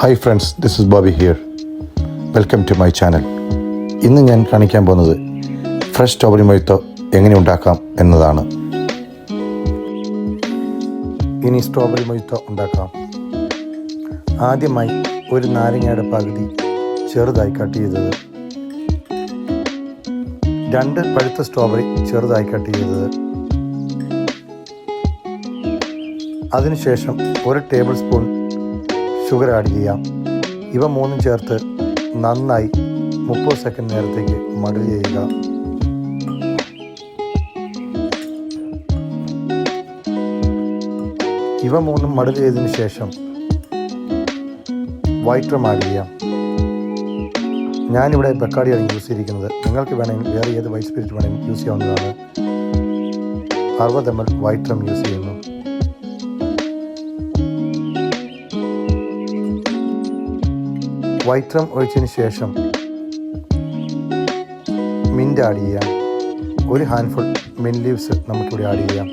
Hi friends, this is Bobby here. Welcome to my channel. ഇന്ന് ഞാൻ കാണിക്കാൻ പോകുന്നത് ഫ്രഷ് സ്ട്രോബെറി മൊയ്ത്തോ എങ്ങനെ ഉണ്ടാക്കാം എന്നതാണ്. ഇനി സ്ട്രോബെറി മൊയ്ത്തോ ഉണ്ടാക്കാം. ആദ്യമായി ഒരു നാരങ്ങയുടെ പകുതി ചെറുതായി കട്ട് ചെയ്തത്, 2 പഴുത്ത സ്ട്രോബെറി ചെറുതായി കട്ട് ചെയ്തത്, അതിനുശേഷം 1 ടേബിൾ സ്പൂൺ ഷുഗർ ആഡ് ചെയ്യാം. ഇവ മൂന്നും ചേർത്ത് നന്നായി 30 സെക്കൻഡ് നേരത്തേക്ക് മർഡ് ചെയ്യുക. ഇവ മൂന്നും മർഡ് ചെയ്തതിന് ശേഷം വൈറ്റ് റം ആഡ് ചെയ്യാം. ഞാനിവിടെ ബക്കാഡിയാണ് യൂസ് ചെയ്തിരിക്കുന്നത്. നിങ്ങൾക്ക് വേണമെങ്കിൽ വേറെ ഏത് വൈറ്റ് സ്പിരിറ്റ് വേണമെങ്കിൽ യൂസ് ചെയ്യാവുന്നതാണ്. 60 ml വൈറ്റ് റം യൂസ് ചെയ്യുന്നു. വൈറ്റ് റം ഒഴിച്ചതിന് ശേഷം മിൻറ്റ് ആഡ് ചെയ്യാം. 1 ഹാൻഡ്ഫുൾ മിൻറ്റ് ലീവ്സ് നമുക്കിവിടെ ആഡ് ചെയ്യാം.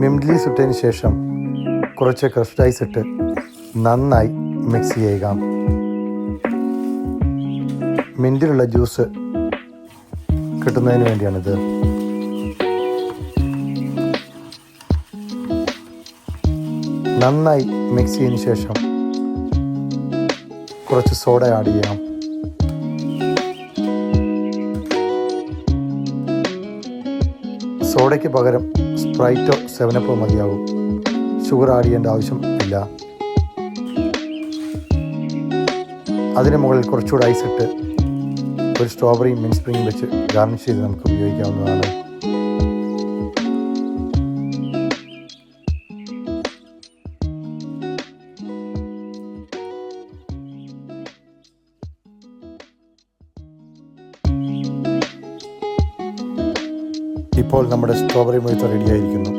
മിൻറ്റ് ലീവ്സ് ഇട്ടതിന് ശേഷം കുറച്ച് ക്രഷ്ഡ് ഐസ് ഇട്ട് നന്നായി മിക്സ് ചെയ്യുക. മിൻറ്റിലുള്ള ജ്യൂസ് കിട്ടുന്നതിന് വേണ്ടിയാണിത്. നന്നായി മിക്സ് ചെയ്തതിന് ശേഷം കുറച്ച് സോഡ ആഡ് ചെയ്യാം. സോഡയ്ക്ക് പകരം സ്പ്രൈറ്റോ 7up മതിയാവും. ഷുഗർ ആഡ് ചെയ്യേണ്ട ആവശ്യം ഇല്ല. അതിന് മുകളിൽ കുറച്ചുകൂടെ ഐസ് ഇട്ട് ഒരു സ്ട്രോബെറി മിൻറ്റ് സ്പ്രിംഗ് വെച്ച് ഗാർണിഷ് ചെയ്ത് നമുക്ക് ഉപയോഗിക്കാവുന്നതാണ്. ഇപ്പോൾ നമ്മുടെ സ്ട്രോബെറി മൊയ്ത്തോ റെഡിയായിരിക്കുന്നു.